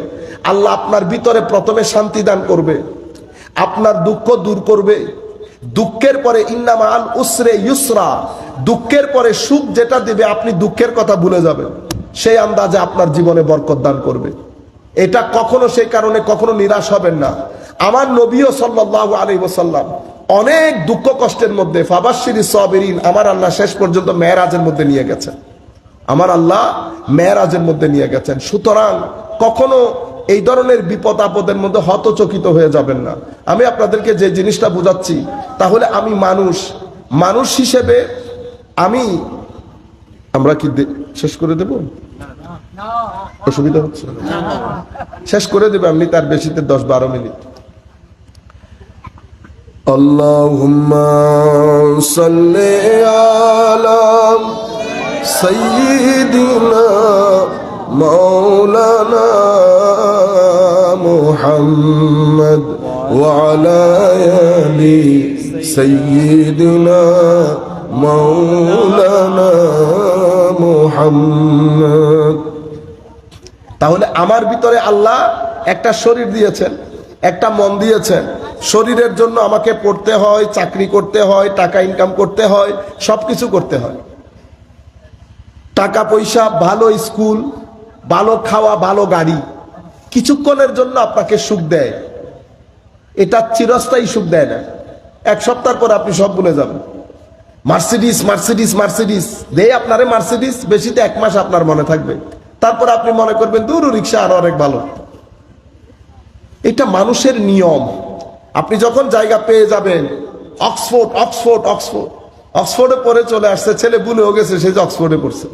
আল্লাহ আপনার ভিতরে প্রথমে শান্তি দান করবে, আপনার দুঃখ দূর করবে। দুঃখের পরে ইন্না মাআল উসরে ইউসরা, দুঃখের পরে সুখ যেটা দিবে, আপনি দুঃখের কথা ভুলে যাবেন, সেই আন্দাজে আপনার জীবনে বরকত দান করবে। এটা কখনো, সেই কারণে কখনো নিরাশ হবেন না। আমার নবীও সাল্লাল্লাহু আলাইহি ওয়াসাল্লাম অনেক দুঃখ কষ্টের মধ্যে, ফাবাশশিরিস সাবিরিন, আমার আল্লাহ শেষ পর্যন্ত মেরাজের মধ্যে নিয়ে গেছেন, আমার আল্লাহ মেরাজের মধ্যে নিয়ে গেছেন। সুতরাং কখনো এই ধরনের বিপদ আপদের মধ্যে হতচকিত হয়ে যাবেন না। আমি আপনাদেরকে যে জিনিসটা বোঝাচ্ছি, তাহলে আমি মানুষ হিসেবে আমরা কি শেষ করে দেব? অসুবিধা হচ্ছে? শেষ করে দেবে আপনি, তার বেশিতে 10-12 মিনিট। আল্লাহুম্মা সাল্লি আলা সাইয়্যিদিনা মাওলানা মুহাম্মদ ওয়া আলা আলি সাইয়্যিদিনা মাওলানা মুহাম্মদ। তাহলে আমার ভিতরে আল্লাহ একটা শরীর দিয়েছেন, একটা মন দিয়েছেন। শরীরের জন্য আমাকে পড়তে হয়, চাকরি করতে হয়, টাকা ইনকাম করতে হয়, সবকিছু করতে হয়। টাকা পয়সা, ভালো স্কুল, ভালো খাওয়া, ভালো গাড়ি কিছুক্ষণের জন্য আপনাকে সুখ দেয়, এটা চিরস্থায়ী সুখ দেয় না। এক সপ্তাহ পর আপনি সব ভুলে যাবেন। মার্সিডিস মার্সিডিস মার্সিডিস দেয় আপনারে, মার্সিডিস বেশিতে 1 মাস আপনার মনে থাকবে, তারপর আপনি মনে করবেন দূর রিক্সা আরো অনেক ভালো। এটা মানুষের নিয়ম। আপনি যখন জায়গা পেয়ে যাবেন, অক্সফোর্ড অক্সফোর্ড অক্সফোর্ড অক্সফোর্ডে পড়ে চলে আসছে, ছেলে ভুলেও গেছে সে যে অক্সফোর্ডে পড়ছে।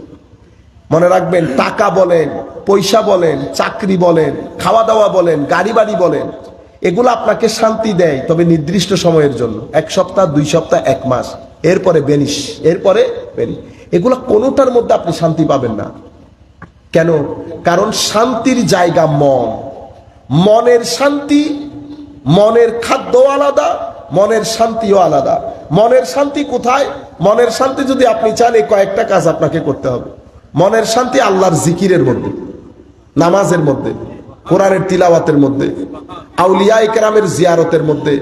মনে রাখবেন, টাকা বলেন, পয়সা বলেন, চাকরি বলেন, খাওয়া দাওয়া বলেন, গাড়ি বাড়ি বলেন, এগুলো আপনাকে শান্তি দেয়, তবে নির্দিষ্ট সময়ের জন্য, 1 সপ্তাহ 2 সপ্তাহ 1 মাস, এরপরে বেনিশ, এরপরে বেনিশ। এগুলো কোনোটার মধ্যে আপনি শান্তি পাবেন না। কেন? কারণ শান্তির জায়গা মন। মনের শান্তি, মনের খাদ্য আলাদা, মনের শান্তিও আলাদা। মনের শান্তি কোথায়? মনের শান্তি যদি আপনি চান, এই কয়েকটা কাজ আপনাকে করতে হবে। মনের শান্তি আল্লাহর জিকিরের মধ্যে, নামাজের মধ্যে, কোরআনের তিলাওয়াতের মধ্যে, আউলিয়া ইকরামের জিয়ারতের মধ্যে,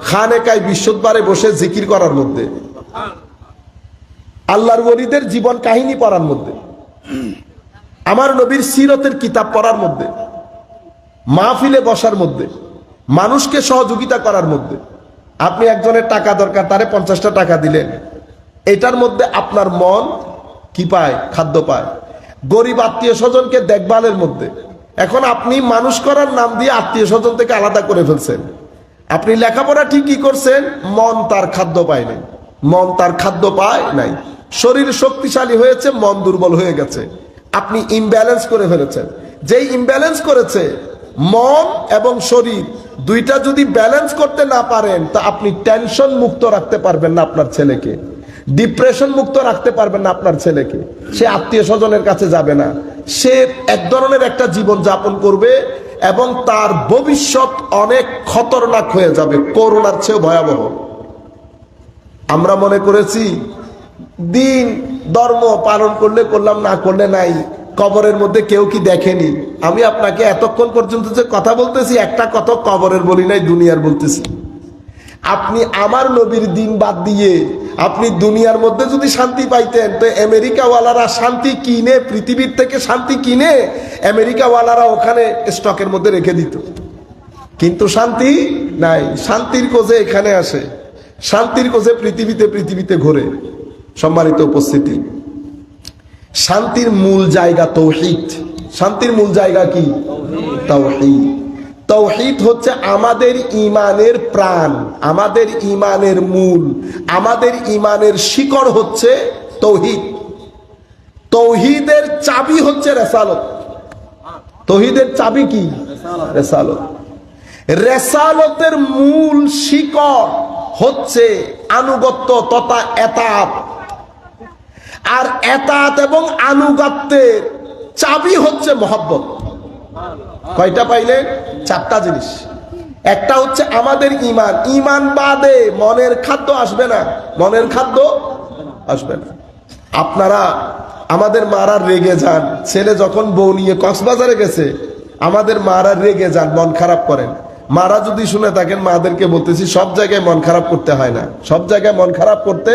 খানেকায় বিশুদ্ধবারে বসে জিকির করার মধ্যে, আল্লাহর ওলিদের জীবন কাহিনী পড়ার মধ্যে, আমার নবীর সিরতের কিতাব পড়ার মধ্যে, মাহফিলে বসার মধ্যে, মানুষকে সহযোগিতা করার মধ্যে। আপনি একজনের টাকা দরকার, তারে 50টা টাকা দিলেন, এটার মধ্যে আপনার মন কি পায়? খাদ্য পায়। গরিব আত্মীয় স্বজনকে দেখভালের মধ্যে। এখন আপনি মানুষ করার নাম দিয়ে আত্মীয় স্বজন থেকে আলাদা করে ফেলছেন। আপনি লেখাপড়া ঠিকই করছেন, মন তার খাদ্য পায় নাই, মন তার খাদ্য পায় নাই। শরীর শক্তিশালী হয়েছে, মন দুর্বল হয়ে গেছে। আপনি ইমব্যালেন্স করে ফেলেছেন। যেই ইমব্যালেন্স করেছে, মন এবং শরীর দুইটা যদি ব্যালেন্স করতে না পারেন, তা আপনি টেনশন মুক্ত রাখতে পারবেন না আপনার ছেলেকে, ডিপ্রেশন মুক্ত রাখতে পারবেন না আপনার ছেলেকে। সে আত্মীয় স্বজনের কাছে যাবে না, সে এক ধরনের একটা জীবন যাপন করবে এবং তার ভবিষ্যৎ অনেক খতরনাক হয়ে যাবে, করোনার চেয়েও ভয়াবহ। আমরা মনে করেছি দিন ধর্ম পালন করলে করলাম, না করলে নাই, কবরের মধ্যে কেউ কি দেখেনি। আমি আপনাকে এতক্ষণ পর্যন্ত যে কথা বলতেছি, একটা কথা কবরের বলি নাই, দুনিয়ার বলতেছি। আপনি আমার নবীর দিন বাদ দিয়ে আপনি দুনিয়ার মধ্যে যদি শান্তি পাইতেন, তো আমেরিকাওয়ালারা শান্তি কিনে, পৃথিবীর থেকে শান্তি কিনে আমেরিকাওয়ালারা ওখানে স্টকের মধ্যে রেখে দিত। কিন্তু শান্তি নাই। শান্তির খোঁজে এখানে আসে, শান্তির খোঁজে পৃথিবীতে ঘোরে। সম্মানিত উপস্থিতি, শান্তির মূল জায়গা তৌহিদ। শান্তির মূল জায়গা কি? তাওহীদ। তাওহীদ হচ্ছে আমাদের ঈমানের প্রাণ, আমাদের ঈমানের মূল, আমাদের ঈমানের শিকড় হচ্ছে তাওহীদ। তাওহীদের চাবি হচ্ছে রিসালাত। তাওহীদের চাবি কি? রিসালাত। রিসালাতের মূল শিকড় হচ্ছে আনুগত্য তথা এতাত। আর এতাত এবং আনুগত্যের চাবি হচ্ছে মহব্বত। কয়টা পাইলেন? চারটা জিনিস। একটা হচ্ছে আমাদের ঈমান, ঈমান বাদে মনের খাদ্য আসবে না, মনের খাদ্য আসবে না। আপনারা আমাদের মারা রেগে যান, ছেলে যখন বউ নিয়ে কক্সবাজারে গেছে, আমাদের মারা রেগে যান, মন খারাপ করেন। মারা যদি শুনে থাকেন, মাদেরকে বলতেছি সব জায়গায় মন খারাপ করতে হয় না, সব জায়গায় মন খারাপ করতে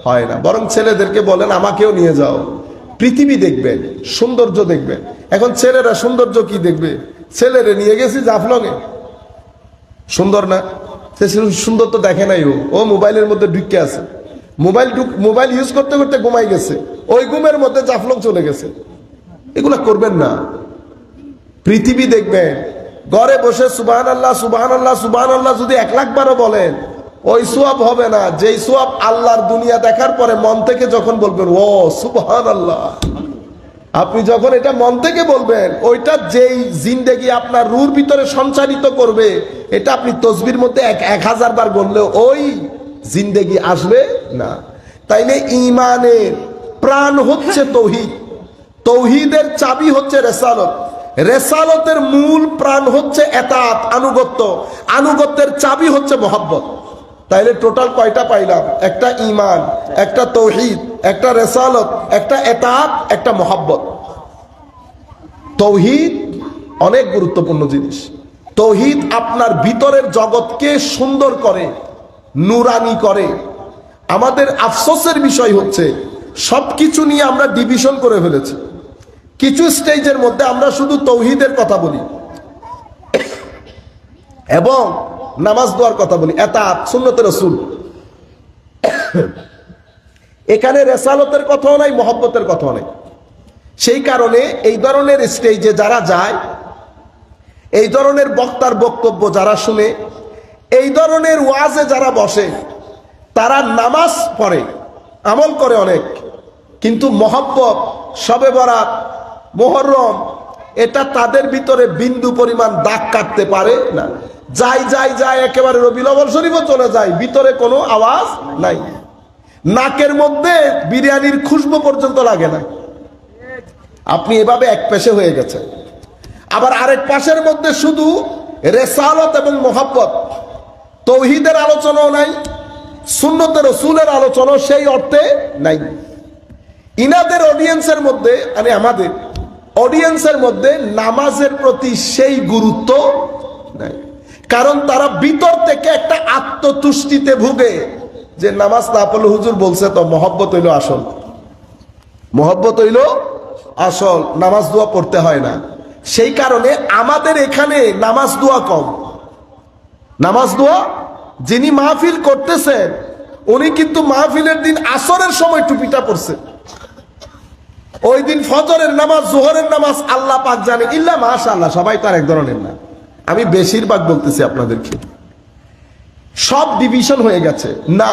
হয় না, বরং ছেলেদেরকে বলেন আমাকেও নিয়ে যাও, পৃথিবী দেখবেন, সৌন্দর্য দেখবেন। এখন ছেলেরা সৌন্দর্য কি দেখবে? ছেলেরে নিয়ে গেছি জাফলংয়ে, সুন্দর না? সে সুন্দর তো দেখে নাই, ও মোবাইলের মধ্যে ঢুকে আছে, মোবাইল ইউজ করতে করতে ঘুমাই গেছে, ওই ঘুমের মধ্যে জাফলং চলে গেছে। এগুলা করবেন না, পৃথিবী দেখবেন। ঘরে বসে সুবহানাল্লাহ সুবহানাল্লাহ সুবহানাল্লাহ যদি 1,00,000 বারও বলেন, ওই সোয়াব হবে না যেই সোয়াব আল্লাহর দুনিয়া দেখার পরে মন থেকে যখন বলবেন ও সুবহানাল্লাহ, আপনি যখন এটা মন থেকে বলবেন, ওইটা যেই জিন্দেগি আপনার রুর ভিতরে সঞ্চারিত করবে, এটা আপনি তসবির মধ্যে 1000 বার বললেও ওই জিন্দেগি আসবে না। তাইলে ঈমানের প্রাণ হচ্ছে তৌহিদ, তৌহিদের চাবি হচ্ছে রেসালত, রেসালতের মূল প্রাণ হচ্ছে এতাত, আনুগত্য, আনুগত্যের চাবি হচ্ছে মহব্বত। তাইলে টোটাল কয়টা পাইলাম? একটা ঈমান, একটা তৌহিদ, একটা রেসালত, একটা এতাত, একটা মহব্বত। তৌহিদ অনেক গুরুত্বপূর্ণ জিনিস। তৌহিদ আপনার ভিতরের জগৎকে সুন্দর করে, নুরানি করে। আমাদের আফসোসের বিষয় হচ্ছে সবকিছু নিয়ে আমরা ডিভিশন করে ফেলেছি। কিছু স্টেজের মধ্যে আমরা শুধু তৌহিদের কথা বলি এবং নামাজ দোয়ার কথা বলি, এতাত, সুন্নতে রাসূল। এখানে রেসালতের কথাও নাই, মহব্বতের কথাও নাই। সেই কারণে এই ধরনের স্টেজে যারা যায়, এই ধরনের বক্তার বক্তব্য যারা শুনে, এই ধরনের ওয়াজে যারা বসে, তারা নামাজ পড়ে, আমল করে অনেক, কিন্তু মহব্বত, শবে বরাত, মুহররম, এটা তাদের ভিতরে বিন্দু পরিমাণ দাগ কাটতে পারে না। যাই যাই যাই একেবারে রবিউল আউয়াল শরীফও চলে যায়, ভিতরে কোনো আওয়াজ নাই, নাকের মধ্যে বিরিয়ানির খুশবু পর্যন্ত লাগে না। আপনি এভাবে এক পেশে হয়ে গেছেন। আবার আরেক পাশের মধ্যে শুধু রেসালত এবং মোহাব্বত, তৌহিদের আলোচনাও নাই, সুন্নতে রাসূলের আলোচনাও সেই অর্থে নাই। ইনাদের অডিয়েন্সের মধ্যে, মানে আমাদের অডিয়েন্সের মধ্যে নামাজের প্রতি সেই গুরুত্ব নাই, কারণ তারা ভিতর থেকে একটা আত্মতুষ্টিতে ভুগে যে নামাজ না পড়লে হুজুর বলছে তো মহব্বত হইল আসল, মহব্বত হইল আসল, নামাজ দোয়া পড়তে হয় না। সেই কারণে আমাদের এখানে নামাজ দোয়া কম। নামাজ দোয়া যিনি মাহফিল করতেছেন, উনি কিন্তু মাহফিলের দিন আসরের সময় টুপিটা পড়ছে, ওই দিন ফজরের নামাজ, জোহরের নামাজ আল্লাহ পাক জানে, ইল্লা মাশাআল্লাহ, সবাই তো আর এক ধরনের না। আমি বেশিরভাগ বলতেছি আপনাদেরকে, সব ডিভিশন হয়ে গেছে। না,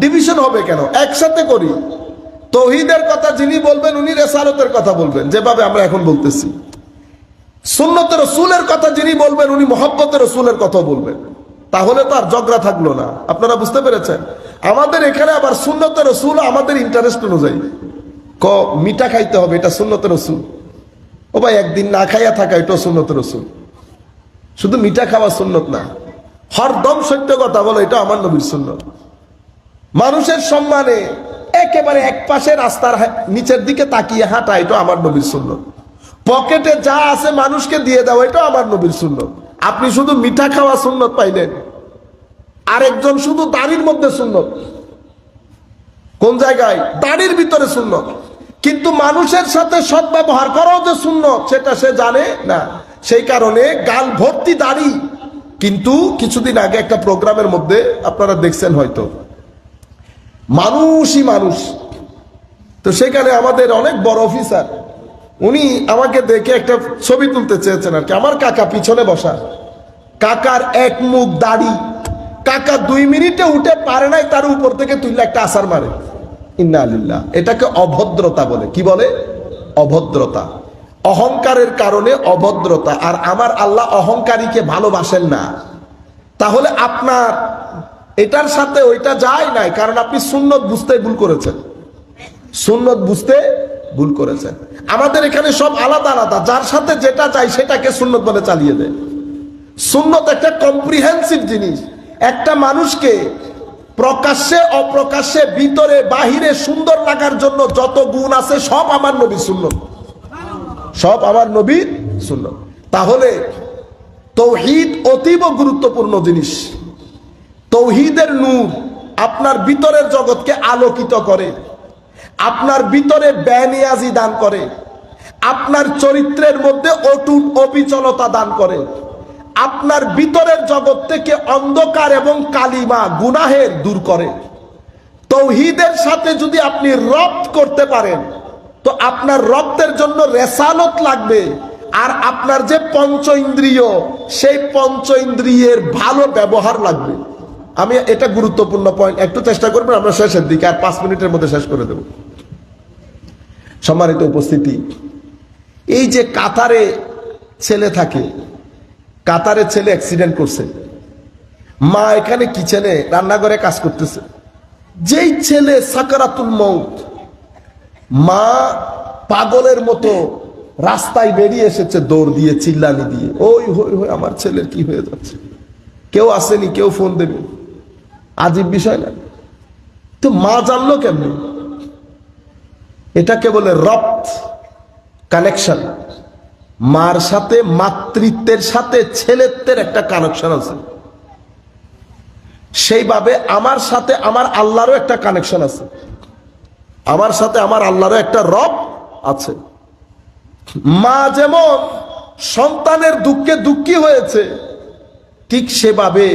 ডিভিশন হবে কেন? একসাথে করি। তৌহিদের কথা যিনি বলবেন, উনি রেসালতের কথা বলবেন, যেভাবে আমরা এখন বলতেছি। সুন্নতে রাসূলের কথা যিনি বলবেন, উনি মহব্বতে রাসূলের কথা বলবেন। তাহলে তো আর ঝগড়া থাকলো না। আপনারা বুঝতে পেরেছেন? আমাদের এখানে আবার সুন্নতে রাসূল আমাদের ইন্টারেস্ট অনুযায়ী মিঠা খাইতে হবে, এটা সুন্নতে রাসূল। ও ভাই, একদিন না খাইয়া থাকা, এটাও সুন্নতে রাসূল। শুধু মিঠা খাওয়া সুন্নত না, হরদম সত্য কথা বলো, এটা আমার নবীর সুন্নত। মানুষের সম্মানে একেবারে এক পাশে রাস্তার নিচের দিকে তাকিয়ে হাঁটা, এটা আমার নবীর সুন্নত। পকেটে যা আছে মানুষকে দিয়ে দাও, এটা আমার নবীর সুন্নত। আপনি শুধু মিঠা খাওয়া সুন্নত পাইলেন, আরেকজন শুধু দাড়ির মধ্যে সুন্নত। কোন জায়গায়? দাড়ির ভিতরে সুন্নত। কিন্তু মানুষের সাথে সদ্ব্যবহার করাও যে সুন্নত, সেটা সে জানে না। সেই কারণে গাল ভর্তি দাড়ি। কিন্তু কিছুদিন আগে একটা প্রোগ্রামের মধ্যে আপনারা দেখছেন হয়তো, মানুষই মানুষ। তো সেখানে আমাদের অনেক বড় অফিসার, উনি আমাকে দেখে একটা ছবি তুলতে চেয়েছেন আর কি। আমার কাকা পিছনে বসা, কাকার এক মুখ দাড়ি, কাকা 2 মিনিটে উঠে পারে নাই, তার উপর থেকে তুললে একটা আসার মারে। ইন্না লিল্লাহ। এটাকে অভদ্রতা বলে। কি বলে? অভদ্রতা। অহংকারের কারণে অভদ্রতা। আর আমার আল্লাহ অহংকারীকে ভালোবাসেন না। তাহলে আপনার এটার সাথে ওইটা যায় নাই, কারণ আপনি সুন্নত বুঝতে ভুল করেছেন। সুন্নত বুঝতে ভুল করেছেন। আমাদের এখানে সব আলাদা আলাদা, যার সাথে যেটা চাই সেটাকে সুন্নত বলে চালিয়ে দেয়। সুন্নত একটা কম্প্রিহেন্সিভ জিনিস। একটা মানুষকে প্রকাশ্যে অপ্রকাশ্যে ভিতরে বাহিরে সুন্দর লাগার জন্য যত গুণ আছে সব আমার নবীর সুন্নত, সব আমার নবীর সুন্নত। তাহলে তৌহিদ অতীব গুরুত্বপূর্ণ জিনিস। তৌহিদের নূর আপনার ভিতরের জগৎকে আলোকিত করে, আপনার ভিতরে বেনিয়াজি দান করে, আপনার চরিত্রের মধ্যে অটুট অবিচলতা দান করে, আপনার ভিতরের জগৎ থেকে অন্ধকার এবং কালিমা গুনাহের দূর করে। তৌহিদের সাথে যদি আপনি রপ্ত করতে পারেন তো আপনার রপ্তের জন্য রেসালত লাগবে, আর আপনার যে পঞ্চ ইন্দ্রিয় সেই পঞ্চ ইন্দ্রিয়ের ভালো ব্যবহার লাগবে। আমি এটা গুরুত্বপূর্ণ পয়েন্ট, একটু চেষ্টা করবেন, আমরা শেষের দিকে আর 5 মিনিটের মধ্যে শেষ করে দেব। সম্মানিত উপস্থিতি, এই যে কাতারে ছেলে থাকে, কাতারে ছেলে অ্যাক্সিডেন্ট করছে, মা এখানে কিচেনে রান্নাঘরে কাজ করতেছে, যেই ছেলে সাকারাতুল মউত, মা পাগলের মতো রাস্তায় বেরিয়ে এসেছে দৌড় দিয়ে চিল্লানি দিয়ে, ওই হই হই আমার ছেলের কি হয়ে যাচ্ছে, কেউ আসেনি, কেউ ফোন দেবে, আজীব বিষয় না। তো মা জানলো কেমনি? এটাকে বলে রপ্ত, কানেকশন। মার সাথে মাতৃত্বের সাথে ছেলেত্বের একটা কানেকশন আছে, সেইভাবে আমার সাথে আমার আল্লাহরও একটা কানেকশন আছে, আমার সাথে আমার আল্লাহরও একটা রব আছে। মা যেমন সন্তানের দুঃখে দুঃখী হয়েছে, ঠিক সেভাবে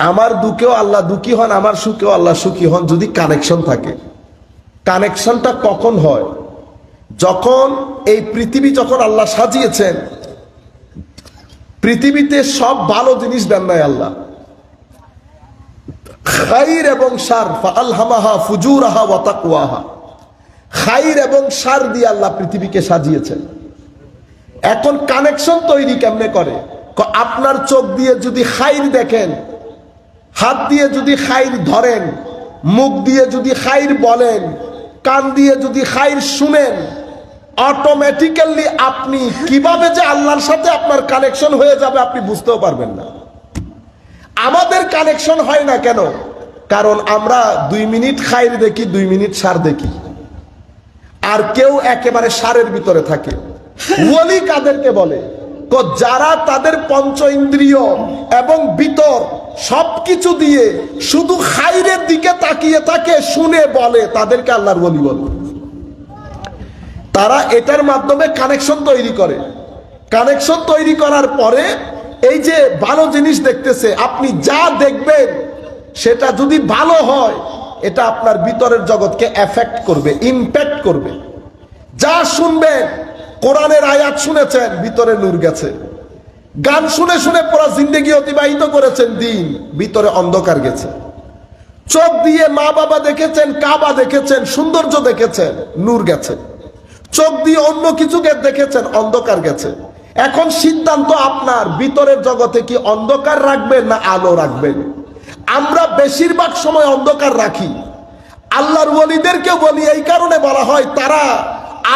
আমার দুঃখেও আল্লাহ দুঃখী হন, আমার সুখেও আল্লাহ সুখী হন, যদি কানেকশন থাকে। কানেকশনটা কখন হয়? যখন এই পৃথিবী যখন আল্লাহ সাজিয়েছেন, পৃথিবীতে সব ভালো জিনিস দেন নাই আল্লাহ, খাইর এবং শার, ফাআলহামাহা ফুজুরাহা ওয়া তাকওয়াহা, খাইর এবং শার দিয়ে আল্লাহ পৃথিবীকে সাজিয়েছেন। এখন কানেকশন তৈরি কেমনে করে? আপনার চোখ দিয়ে যদি খাইর দেখেন, হাত দিয়ে যদি খাইর ধরেন, মুখ দিয়ে যদি খাইর বলেন, কান দিয়ে যদি খাইর শুনেন, অটোমেটিক্যালি আপনি কিভাবে যে আল্লাহর সাথে আপনার কানেকশন হয়ে যাবে আপনি বুঝতেও পারবেন না। আমাদের কানেকশন হয় না কেন? কারণ আমরা 2 মিনিট খাইর দেখি, 2 মিনিট সার দেখি, আর কেউ একেবারে সারের ভিতরে থাকে। ওয়ালি কাদেরকে বলে? যারা তাদের পঞ্চ ইন্দ্রিয় এবং ভিতর সবকিছু দিয়ে শুধু খাইরের দিকে তাকিয়ে থাকে, শুনে বলে, তাদেরকে আল্লাহর ওয়ালি বলে। তারা এটার মাধ্যমে কানেকশন তৈরি করে। কানেকশন তৈরি করার পরে এই যে ভালো জিনিস দেখতেছে, আপনি যা দেখবেন সেটা যদি ভালো হয়, এটা আপনার ভিতরের জগৎকে এফেক্ট করবে, ইম্প্যাক্ট করবে। যা শুনবেন, কোরআনের আয়াত শুনেছেন, ভিতরে নূর গেছে। গান শুনে শুনে পুরো জিন্দেগি অতিবাহিত করেছেন দিন, ভিতরে অন্ধকার গেছে। চোখ দিয়ে মা বাবা দেখেছেন, কাবা দেখেছেন, সৌন্দর্য দেখেছেন, নূর গেছে। চোখ দিয়ে অন্য কিছুকে দেখেছেন, অন্ধকার গেছে। এখন সিদ্ধান্ত আপনার, ভিতরের জগতে কি অন্ধকার রাখবেন না আলো রাখবেন? আমরা বেশিরভাগ সময় অন্ধকার রাখি। আল্লাহর ওয়ালিদেরকে বলি এই কারণে বলা হয়, তারা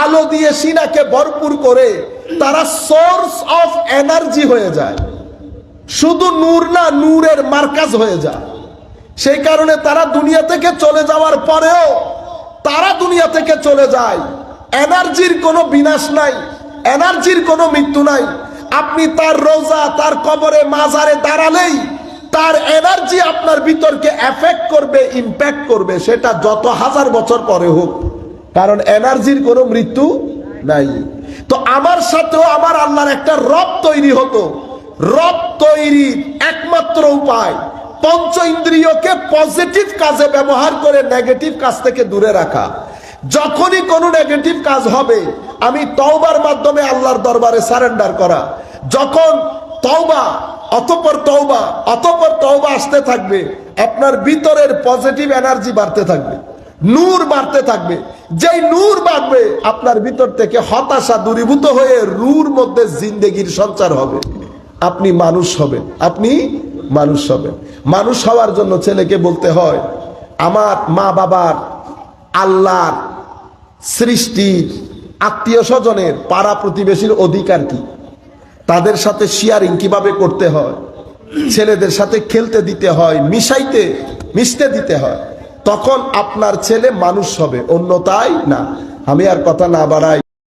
আলো দিয়ে সিনাকে ভরপুর করে, তারা সোর্স অফ এনার্জি হয়ে যায়, শুধু নূর না, নূরের মার্কাজ হয়ে যায়। সেই কারণে তারা দুনিয়া থেকে চলে যাওয়ার পরেও তারা দুনিয়া থেকে চলে যায়, এনার্জির কোনো বিনাশ নাই, এনার্জির কোনো মৃত্যু নাই। আপনি তার রোজা, তার কবরে, মাজারে দাঁড়ালেই তার এনার্জি আপনার ভিতরকে এফেক্ট করবে, ইম্প্যাক্ট করবে, সেটা যত হাজার বছর পরে হোক, কারণ এনার্জির কোনো মৃত্যু নাই। তো আমার সাথেও আমার আল্লাহর একটা রব তৈরি হতো। রব তৈরির একমাত্র উপায় পঞ্চ ইন্দ্রিয়কে পজিটিভ কাজে ব্যবহার করে নেগেটিভ কাজ থেকে দূরে রাখা। যখনই কোনো নেগেটিভ কাজ হবে, আমি তওবার মাধ্যমে আল্লাহর দরবারে সারেন্ডার করা। যখন তওবা অতঃপর তওবা অতঃপর তওবা আসতে থাকবে, আপনার ভিতরের পজিটিভ এনার্জি বাড়তে থাকবে, নূর বাড়তে থাকবে। যেই নূর বাড়বে, আপনার ভিতর থেকে হতাশা দূরীভূত হয়ে রূর মধ্যে জিন্দেগির সঞ্চার হবে, আপনি মানুষ হবেন, আপনি মানুষ হবেন। মানুষ হওয়ার জন্য ছেলেকে বলতে হয়, আমার মা বাবার আল্লাহর সৃষ্টির, আত্মীয় স্বজনের, পাড়া প্রতিবেশীর অধিকার কি, তাদের সাথে শেয়ারিং কিভাবে করতে হয়, ছেলেদের সাথে খেলতে দিতে হয়, মিশতে দিতে হয়, তখন আপনার ছেলে মানুষ হবে, অন্যথায় না। আমি আর কথা না বাড়াই,